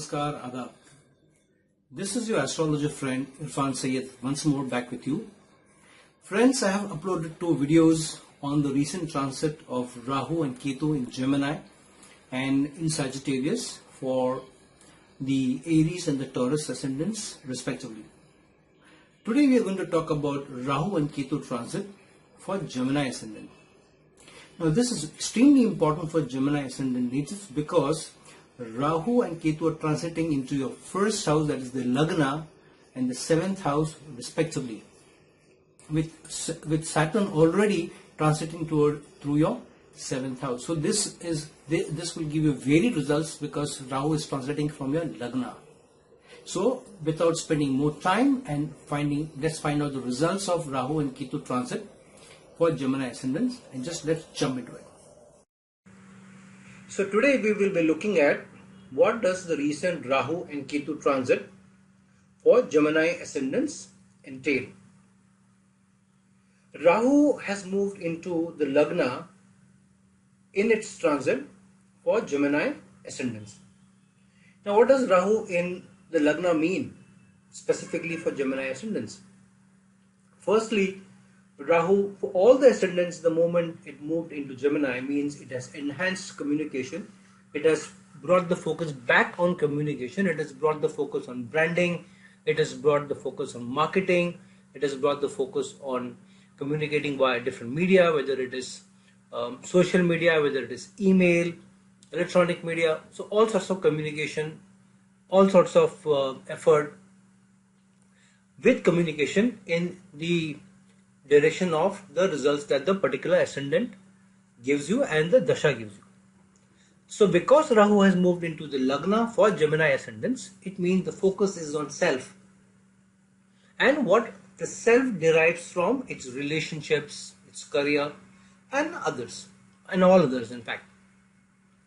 Namaskar, Adab. This is your astrologer friend Irfan once more back with you. Friends, I have uploaded 2 videos on the recent transit of Rahu and Ketu in Gemini and in Sagittarius for the Aries and the Taurus ascendants respectively. Today we are going to talk about Rahu and Ketu transit for Gemini ascendant. Now this is extremely important for Gemini ascendant natives because Rahu and Ketu are transiting into your first house, that is the Lagna, and the 7th house respectively, with Saturn already transiting through your 7th house. So this will give you varied results because Rahu is transiting from your Lagna. So without spending more time and let's find out the results of Rahu and Ketu transit for Gemini ascendants, and just let's jump into it. So today we will be looking at what does the recent Rahu and Ketu transit for Gemini ascendants entail. Rahu has moved into the Lagna in its transit for Gemini ascendants. Now what does Rahu in the Lagna mean specifically for Gemini ascendants? Firstly, Rahu, for all the ascendants, the moment it moved into Gemini means it has enhanced communication. It has brought the focus back on communication. It has brought the focus on branding. It has brought the focus on marketing. It has brought the focus on communicating via different media, whether it is social media, whether it is email, electronic media. So all sorts of communication, all sorts of effort with communication in the direction of the results that the particular ascendant gives you and the dasha gives you. So because Rahu has moved into the Lagna for Gemini ascendants, it means the focus is on self and what the self derives from its relationships, its career and others, and all others in fact.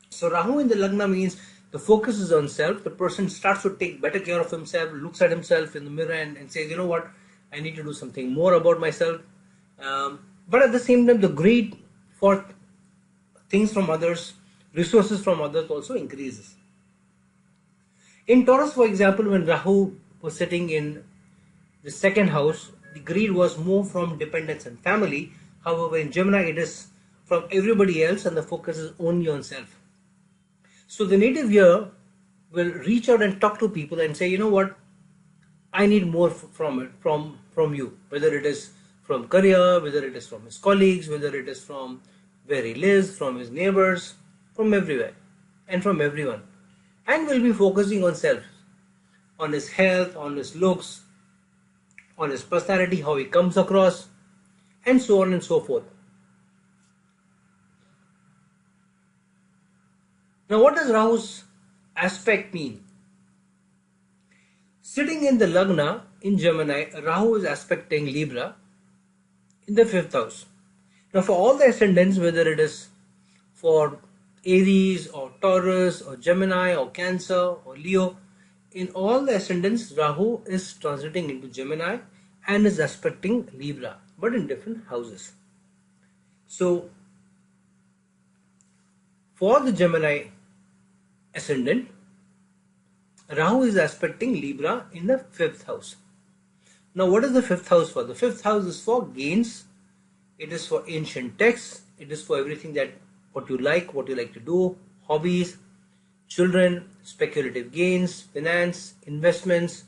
So Rahu in the Lagna means the focus is on self. The person starts to take better care of himself, looks at himself in the mirror and says, you know what, I need to do something more about myself. But at the same time, the greed for things from others, resources from others also increases. In Taurus, for example, when Rahu was sitting in the 2nd house, the greed was more from dependence and family. However, in Gemini, it is from everybody else and the focus is only on self. So the native here will reach out and talk to people and say, you know what, I need more from you, whether it is from career, whether it is from his colleagues, whether it is from where he lives, from his neighbors, from everywhere and from everyone, and will be focusing on self, on his health, on his looks, on his personality, how he comes across, and so on and so forth. Now what does Rahu's aspect mean? Sitting in the Lagna in Gemini, Rahu is aspecting Libra in the 5th house. Now for all the ascendants, whether it is for Aries or Taurus or Gemini or Cancer or Leo, in all the ascendants, Rahu is transiting into Gemini and is aspecting Libra, but in different houses. So for the Gemini ascendant, Rahu is aspecting Libra in the 5th house. Now what is the 5th house for? The 5th house is for gains. It is for ancient texts. It is for everything that what you like to do, hobbies, children, speculative gains, finance, investments,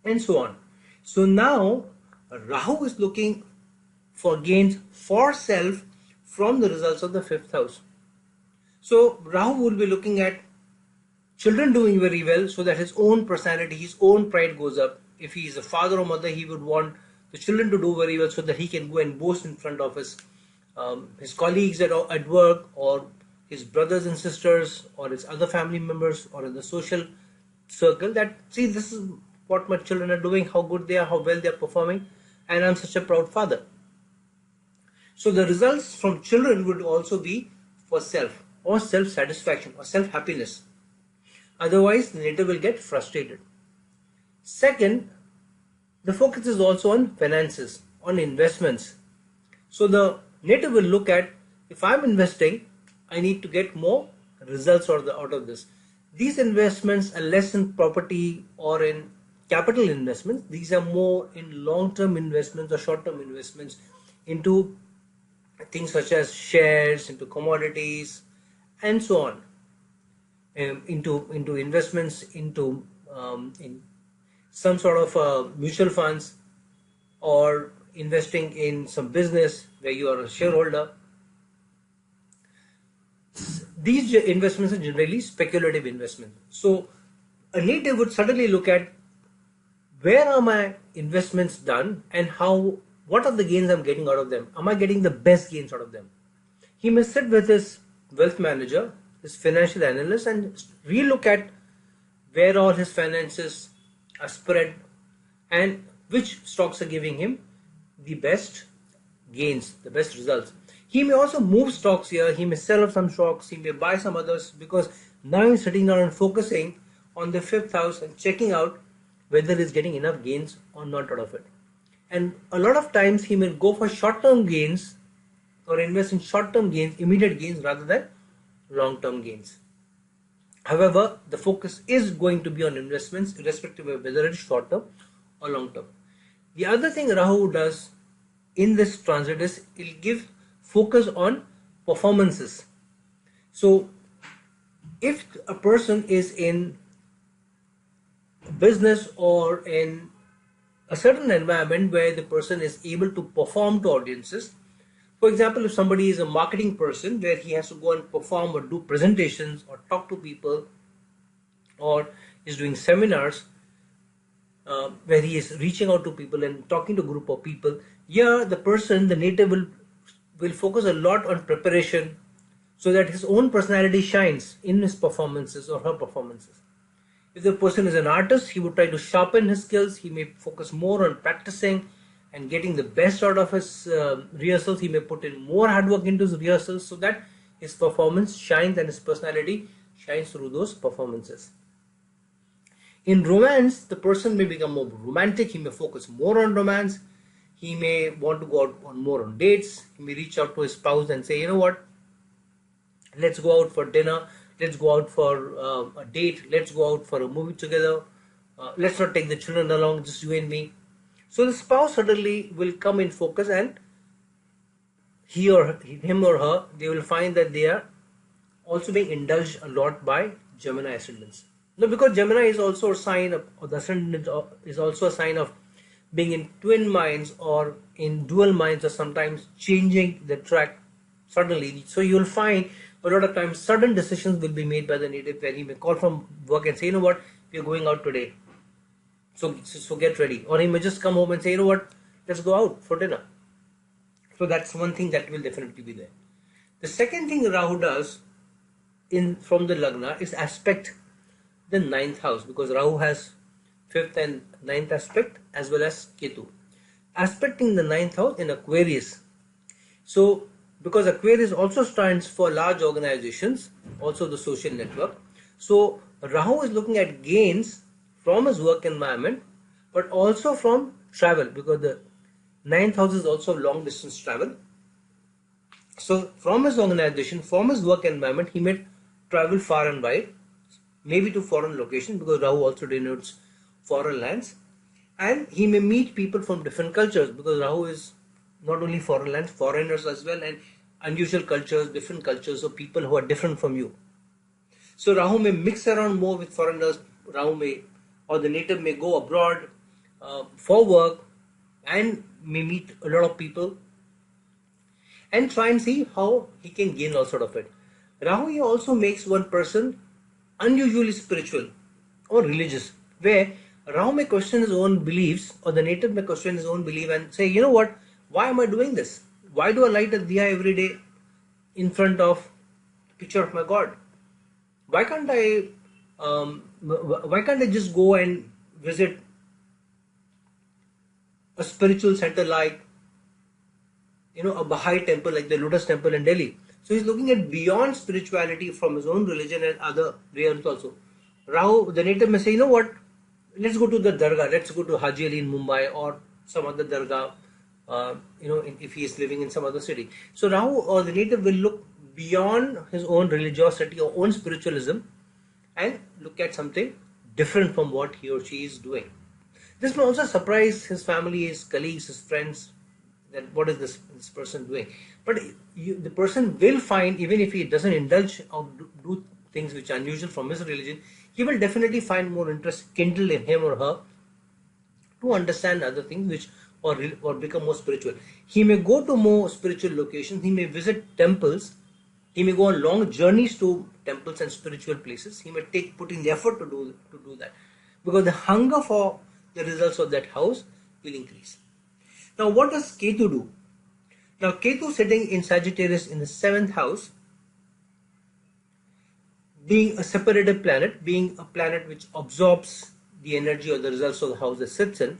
and so on. So now Rahu is looking for gains for self from the results of the 5th house. So Rahu will be looking at children doing very well so that his own personality, his own pride goes up. If he is a father or mother, he would want the children to do very well so that he can go and boast in front of his colleagues at work, or his brothers and sisters, or his other family members, or in the social circle, that see, this is what my children are doing, how good they are, how well they are performing, and I'm such a proud father. So the results from children would also be for self, or self-satisfaction, or self-happiness. Otherwise, the native will get frustrated. Second, the focus is also on finances, on investments. So the native will look at, if I'm investing, I need to get more results out of this. These investments are less in property or in capital investments. These are more in long-term investments or short-term investments into things such as shares, into commodities, and so on. Into investments in some sort of mutual funds, or investing in some business where you are a shareholder. These investments are generally speculative investments. So a native would suddenly look at, where are my investments done, and what are the gains I'm getting out of them? Am I getting the best gains out of them? He may sit with his wealth manager, his financial analyst, and relook at where all his finances are spread and which stocks are giving him the best gains, the best results. He may also move stocks here, he may sell off some stocks, he may buy some others, because now he's sitting down and focusing on the fifth house and checking out whether he's getting enough gains or not out of it. And a lot of times he may go for short-term gains or invest in short-term gains, immediate gains, rather than long-term gains. However, the focus is going to be on investments, irrespective of whether it's short-term or long-term. The other thing Rahu does in this transit is it'll give focus on performances. So if a person is in business or in a certain environment where the person is able to perform to audiences, for example, if somebody is a marketing person where he has to go and perform or do presentations or talk to people, or is doing seminars where he is reaching out to people and talking to a group of people, here the native will focus a lot on preparation so that his own personality shines in his performances or her performances. If the person is an artist, he would try to sharpen his skills. He may focus more on practicing and getting the best out of his rehearsals. He may put in more hard work into his rehearsals so that his performance shines and his personality shines through those performances. In romance, the person may become more romantic. He may focus more on romance. He may want to go out more on dates. He may reach out to his spouse and say, you know what, let's go out for dinner. Let's go out for a date. Let's go out for a movie together. Let's not take the children along, just you and me. So the spouse suddenly will come in focus, and him or her, they will find that they are also being indulged a lot by Gemini ascendants. Now, because Gemini is also a sign of, or the ascendant is also a sign of being in twin minds or in dual minds, or sometimes changing the track suddenly. So you will find a lot of times sudden decisions will be made by the native, where he may call from work and say, you know what, we are going out today. So get ready. Or he may just come home and say, you know what, let's go out for dinner. So that's one thing that will definitely be there. The second thing Rahu does from the Lagna is aspect the ninth house, because Rahu has fifth and ninth aspect as well as Ketu. Aspecting the ninth house in Aquarius. So because Aquarius also stands for large organizations, also the social network. So Rahu is looking at gains from his work environment, but also from travel, because the ninth house is also long distance travel. So from his organization, from his work environment, he may travel far and wide, maybe to foreign locations, because Rahu also denotes foreign lands, and he may meet people from different cultures, because Rahu is not only foreign lands, foreigners as well, and unusual cultures, different cultures, or people who are different from you. So Rahu may mix around more with foreigners. Rahu may, or the native may go abroad for work and may meet a lot of people and try and see how he can gain all sort of it. Rahu also makes one person unusually spiritual or religious, where Rahu may question his own beliefs, or the native may question his own belief and say, you know what, why am I doing this? Why do I light a diya every day in front of the picture of my God? Why can't I just go and visit a spiritual center like, a Baha'i temple like the Lotus Temple in Delhi? So he's looking at beyond spirituality from his own religion and other realms also. Rahu, the native may say, you know what, let's go to the Dargah, let's go to Haji Ali in Mumbai or some other Dargah, if he is living in some other city. So Rahu or the native will look beyond his own religiosity or own spiritualism and look at something different from what he or she is doing. This may also surprise his family, his colleagues, his friends, that what is this person doing. But the person will find, even if he doesn't indulge or do things which are unusual from his religion, he will definitely find more interest kindled in him or her to understand other things which or become more spiritual. He may go to more spiritual locations, he may visit temples, he may go on long journeys to temples and spiritual places. He may put in the effort to do that, because the hunger for the results of that house will increase. Now, what does Ketu do? Now, Ketu sitting in Sagittarius in the 7th house, being a separated planet, being a planet which absorbs the energy or the results of the house it sits in.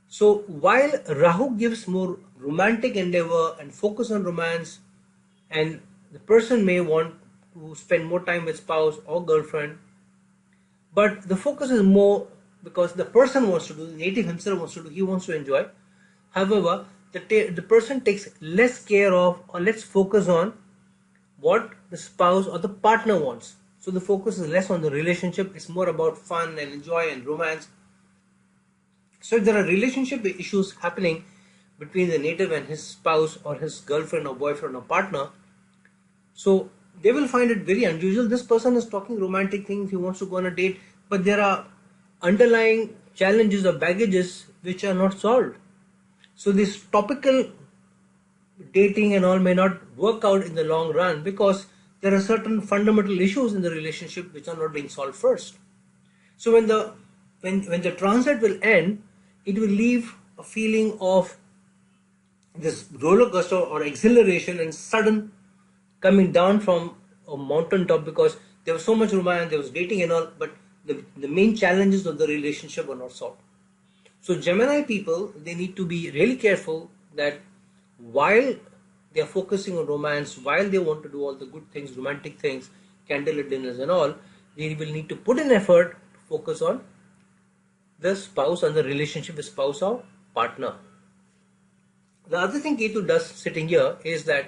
So while Rahu gives more romantic endeavor and focus on romance, and the person may want to spend more time with spouse or girlfriend, but the focus is more because the person wants to do, the native himself wants to do, he wants to enjoy. However, the person takes less care of or less focus on what the spouse or the partner wants. So the focus is less on the relationship, it's more about fun and enjoy and romance. So if there are relationship issues happening between the native and his spouse or his girlfriend or boyfriend or partner, so they will find it very unusual. This person is talking romantic things, he wants to go on a date, but there are underlying challenges or baggages which are not solved. So this topical dating and all may not work out in the long run because there are certain fundamental issues in the relationship which are not being solved first. So when the transit will end, it will leave a feeling of this roller coaster or exhilaration and sudden coming down from a mountain top, because there was so much romance, there was dating and all, but the main challenges of the relationship were not solved. So Gemini people, they need to be really careful that while they are focusing on romance, while they want to do all the good things, romantic things, candlelit dinners and all, they will need to put in effort to focus on the spouse and the relationship with spouse or partner. The other thing Ketu does sitting here is that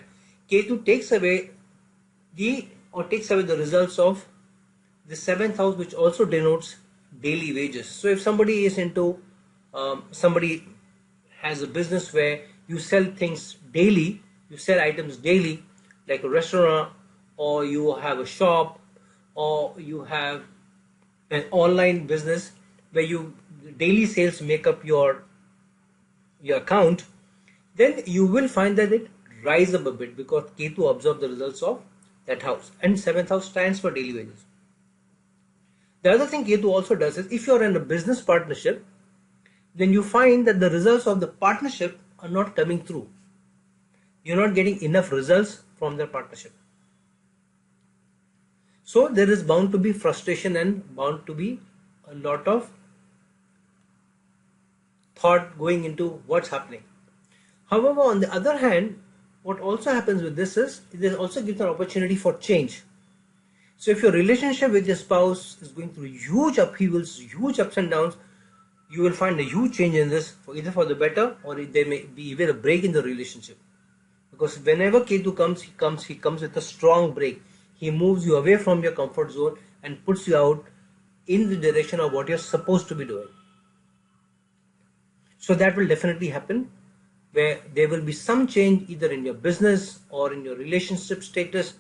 Ketu takes away the results of the 7th house, which also denotes daily wages. So if somebody is into somebody has a business where you sell things daily, you sell items daily, like a restaurant, or you have a shop, or you have an online business where daily sales make up your account, then you will find that it rise up a bit because Ketu absorbs the results of that house, and 7th house stands for daily wages. The other thing Ketu also does is, if you are in a business partnership, then you find that the results of the partnership are not coming through. You're not getting enough results from the partnership. So there is bound to be frustration and bound to be a lot of thought going into what's happening. However, on the other hand, what also happens with this is, it also gives an opportunity for change. So if your relationship with your spouse is going through huge upheavals, huge ups and downs, you will find a huge change in this, either for the better, or there may be even a break in the relationship. Because whenever Ketu comes, he comes with a strong break. He moves you away from your comfort zone and puts you out in the direction of what you're supposed to be doing. So that will definitely happen, where there will be some change either in your business or in your relationship status,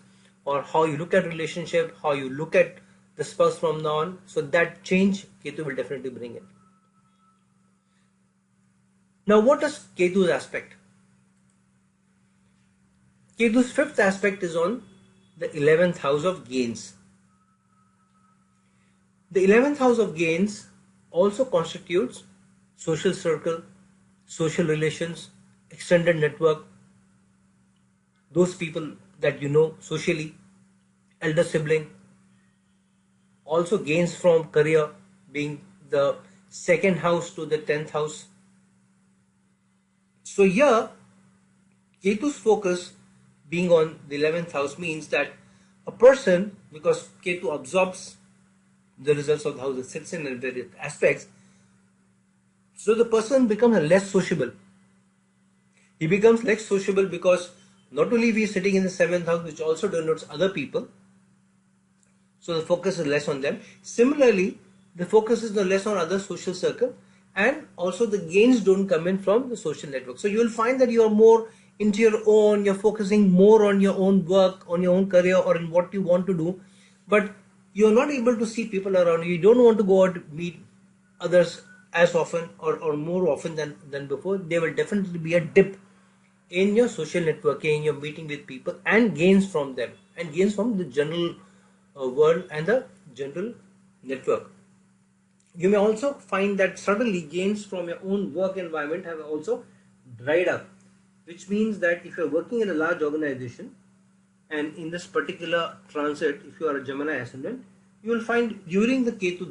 or how you look at relationship, how you look at the spouse from now on. So that change Ketu will definitely bring in. Now, what is Ketu's aspect? Ketu's 5th aspect is on the 11th house of gains. The 11th house of gains also constitutes social circle, social relations, extended network, those people that you know socially, elder sibling. Also gains from career, being the 2nd house to the 10th house. So here, Ketu's focus being on the 11th house means that a person, because Ketu absorbs the results of the house it sits in various aspects, so the person becomes less sociable. He becomes less sociable because not only we are sitting in the 7th house, which also denotes other people, So the focus is less on them. Similarly, the focus is less on other social circle, and also the gains don't come in from the social network. So you will find that you are more into your own, you're focusing more on your own work, on your own career, or in what you want to do, but you're not able to see people around you. You don't want to go out and meet others as often or more often than before. There will definitely be a dip in your social networking, your meeting with people, and gains from them, and gains from the general world and the general network. You may also find that suddenly gains from your own work environment have also dried up, which means that if you're working in a large organization, and in this particular transit, if you are a Gemini ascendant, you will find during the Ketu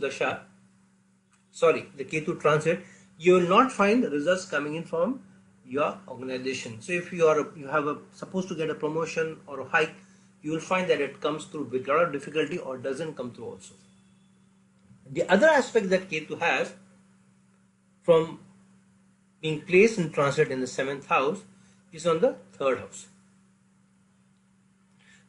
transit, you will not find results coming in from your organization. So if you have supposed to get a promotion or a hike, you will find that it comes through with a lot of difficulty or doesn't come through also. The other aspect that Ketu has from being placed in transit in the 7th house is on the 3rd house.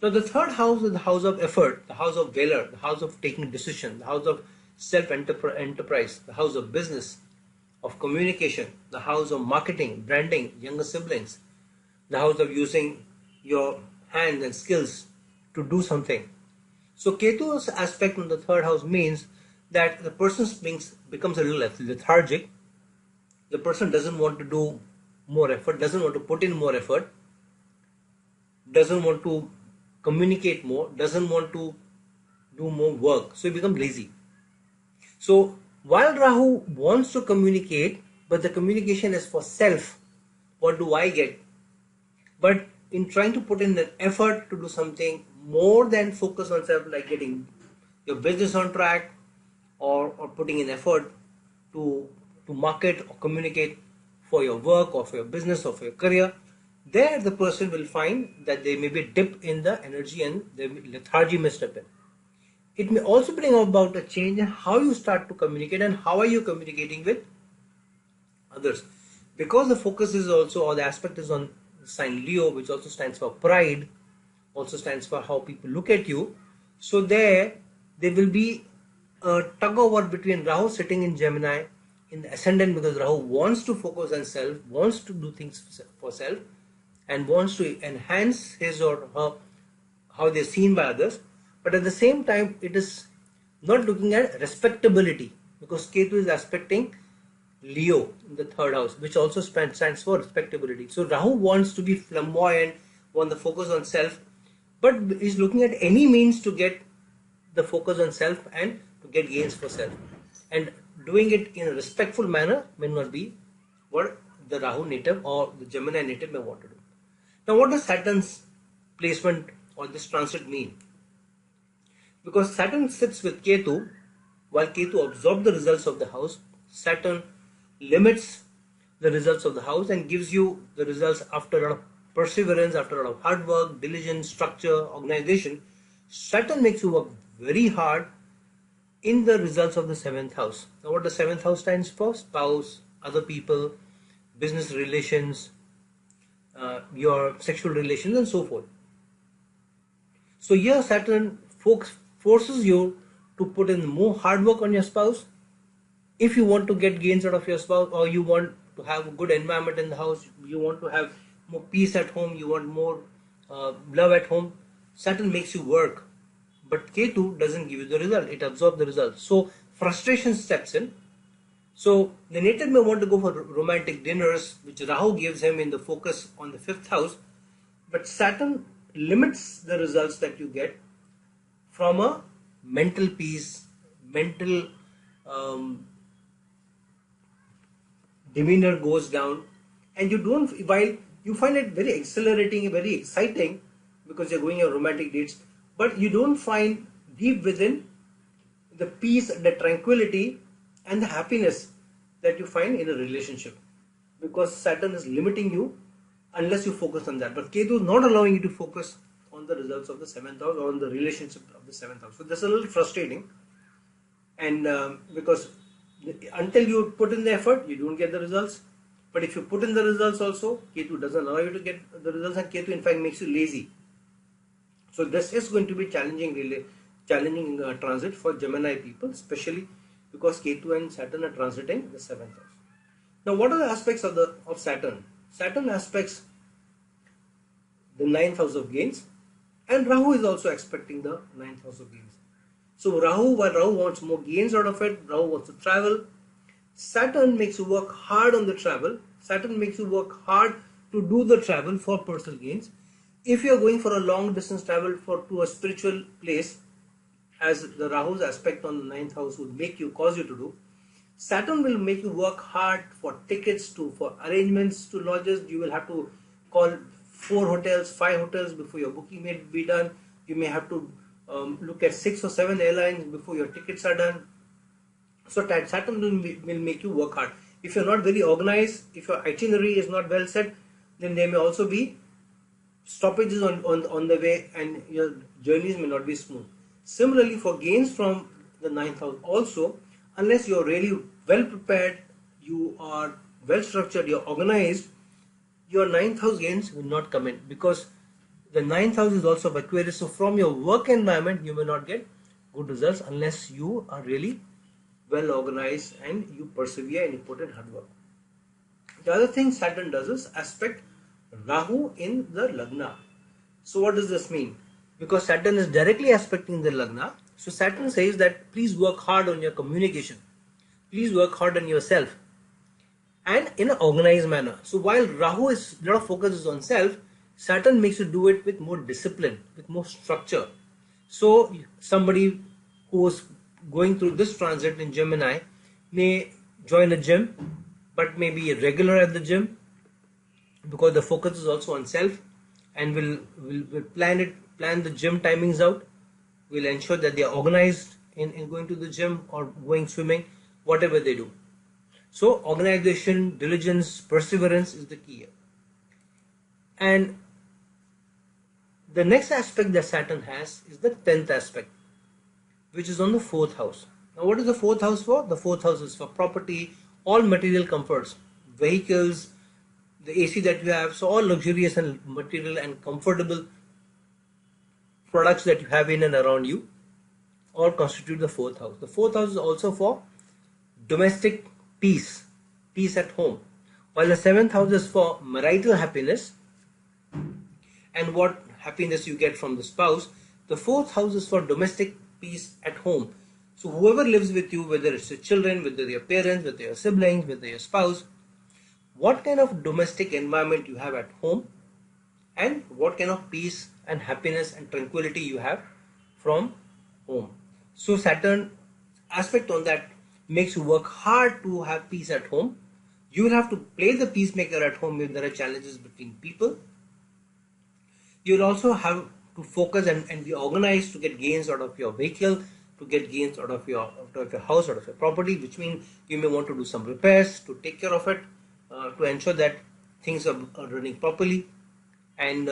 Now the 3rd house is the house of effort, the house of valor, the house of taking decision, the house of self-enterprise, the house of business, of communication, the house of marketing, branding, younger siblings, the house of using your hands and skills to do something. So Ketu's aspect in the 3rd house means that the person becomes a little lethargic. The person doesn't want to do more effort, doesn't want to put in more effort, doesn't want to communicate more, doesn't want to do more work, so he becomes lazy. So while Rahu wants to communicate, but the communication is for self, what do I get? But in trying to put in an effort to do something more than focus on self, like getting your business on track, or putting in effort to market or communicate for your work or for your business or for your career, there the person will find that there may be a dip in the energy and the lethargy may step in. It may also bring about a change in how you start to communicate and how are you communicating with others. Because the focus is also, or the aspect is on the sign Leo, which also stands for pride, also stands for how people look at you. So there will be a tug of war between Rahu sitting in Gemini in the ascendant, because Rahu wants to focus on self, wants to do things for self, and wants to enhance his or her, how they're seen by others. But at the same time, it is not looking at respectability, because Ketu is aspecting Leo in the 3rd house, which also stands for respectability. So Rahu wants to be flamboyant, wants the focus on self, but is looking at any means to get the focus on self and to get gains for self. And doing it in a respectful manner may not be what the Rahu native or the Gemini native may want to do. Now, what does Saturn's placement or this transit mean? Because Saturn sits with Ketu, while Ketu absorbs the results of the house, Saturn limits the results of the house and gives you the results after a lot of perseverance, after a lot of hard work, diligence, structure, organization. Saturn makes you work very hard in the results of the 7th house. Now, what the 7th house stands for? Spouse, other people, business relations, your sexual relations, and so forth. So here Saturn forces you to put in more hard work on your spouse. If you want to get gains out of your spouse, or you want to have a good environment in the house, you want to have more peace at home, you want more love at home, Saturn makes you work. But Ketu doesn't give you the result, it absorbs the result. So frustration steps in. So the native may want to go for romantic dinners, which Rahu gives him in the focus on the 5th house, but Saturn limits the results that you get from a mental peace, mental demeanor goes down, and you don't, while you find it very exhilarating, very exciting, because you're going on romantic dates, but you don't find deep within the peace, the tranquility, and the happiness that you find in a relationship, because Saturn is limiting you unless you focus on that. But Ketu is not allowing you to focus on the results of the 7th house or on the relationship of the 7th house. So that's a little frustrating, and because until you put in the effort, you don't get the results. But if you put in the results also, Ketu doesn't allow you to get the results, and Ketu in fact makes you lazy. So this is going to be challenging challenging transit for Gemini people, especially because Ketu and Saturn are transiting the 7th house. Now, what are the aspects of Saturn? Saturn aspects the 9th house of gains, and Rahu is also expecting the 9th house of gains. So while Rahu wants more gains out of it, Rahu wants to travel. Saturn makes you work hard on the travel. Saturn makes you work hard to do the travel for personal gains. If you are going for a long distance travel to a spiritual place, as the Rahu's aspect on the 9th house would cause you to do, Saturn will make you work hard for tickets, for arrangements to lodges. You will have to call 4 hotels, 5 hotels before your booking may be done. You may have to look at 6 or 7 airlines before your tickets are done. So Saturn will make you work hard. If you're not very organized, if your itinerary is not well set, then there may also be stoppages on the way and your journeys may not be smooth. Similarly, for gains from the 9th house also, unless you're really well prepared, you are well structured, you're organized, your 9th house gains will not come in, because the 9th house is also of Aquarius. So from your work environment, you may not get good results unless you are really well organized and you persevere and you put in hard work. The other thing Saturn does is aspect Rahu in the Lagna. So what does this mean? Because Saturn is directly aspecting the Lagna, so Saturn says that please work hard on your communication. Please work hard on yourself and in an organized manner. So while Rahu is, a lot of focus is on self, Saturn makes you do it with more discipline, with more structure. So somebody who is going through this transit in Gemini may join a gym, but may be regular at the gym, because the focus is also on self, and will plan the gym timings out, will ensure that they are organized in going to the gym or going swimming, whatever they do. So organization, diligence, perseverance is the key here. And the next aspect that Saturn has is the 10th aspect, which is on the 4th house. Now what is the 4th house for? The 4th house is for property, all material comforts, vehicles, the AC that you have, so all luxurious and material and comfortable products that you have in and around you all constitute the 4th house. The 4th house is also for domestic peace at home, while the 7th house is for marital happiness and what happiness you get from the spouse. The 4th house is for domestic peace at home. So whoever lives with you, whether it's your children, whether your parents, whether your siblings, whether your spouse, what kind of domestic environment you have at home, and what kind of peace and happiness and tranquility you have from home. So Saturn aspect on that makes you work hard to have peace at home. You will have to play the peacemaker at home if there are challenges between people. You will also have to focus and be organized to get gains out of your vehicle, to get gains out of your house, out of your property, which means you may want to do some repairs to take care of it, to ensure that things are running properly. And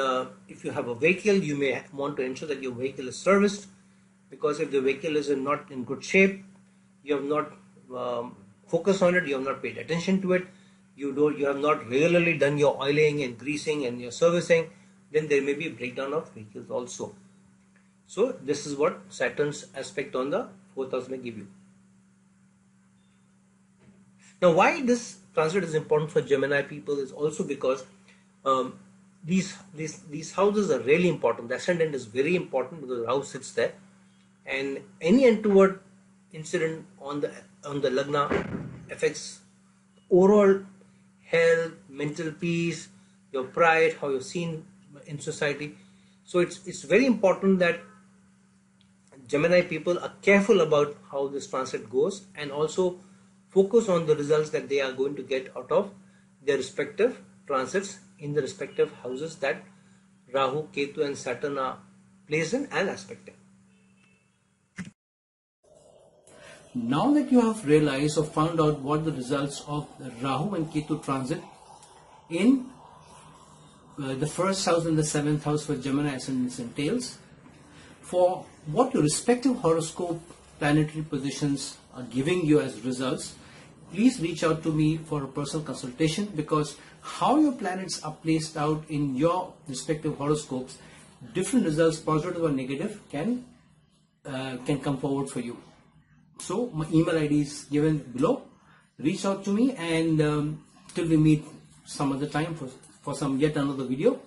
if you have a vehicle, you may want to ensure that your vehicle is serviced, because if the vehicle is not in good shape, you have not focused on it, you have not paid attention to it, you have not regularly done your oiling and greasing and your servicing, then there may be a breakdown of vehicles also. So this is what Saturn's aspect on the 4th house may give you. Now why this transit is important for Gemini people is also because these houses are really important. The ascendant is very important because the house sits there, and any untoward incident on the Lagna affects overall health, mental peace, your pride, how you're seen in society. So it's very important that Gemini people are careful about how this transit goes, and also focus on the results that they are going to get out of their respective transits in the respective houses that Rahu, Ketu and Saturn are placed in and aspecting. Now that you have realized or found out what the results of the Rahu and Ketu transit in the 1st house and the 7th house for Gemini ascendants entails, for what your respective horoscope planetary positions are giving you as results, please reach out to me for a personal consultation, because how your planets are placed out in your respective horoscopes, different results, positive or negative, can can come forward for you. So my email ID is given below. Reach out to me, and till we meet some other time for some yet another video.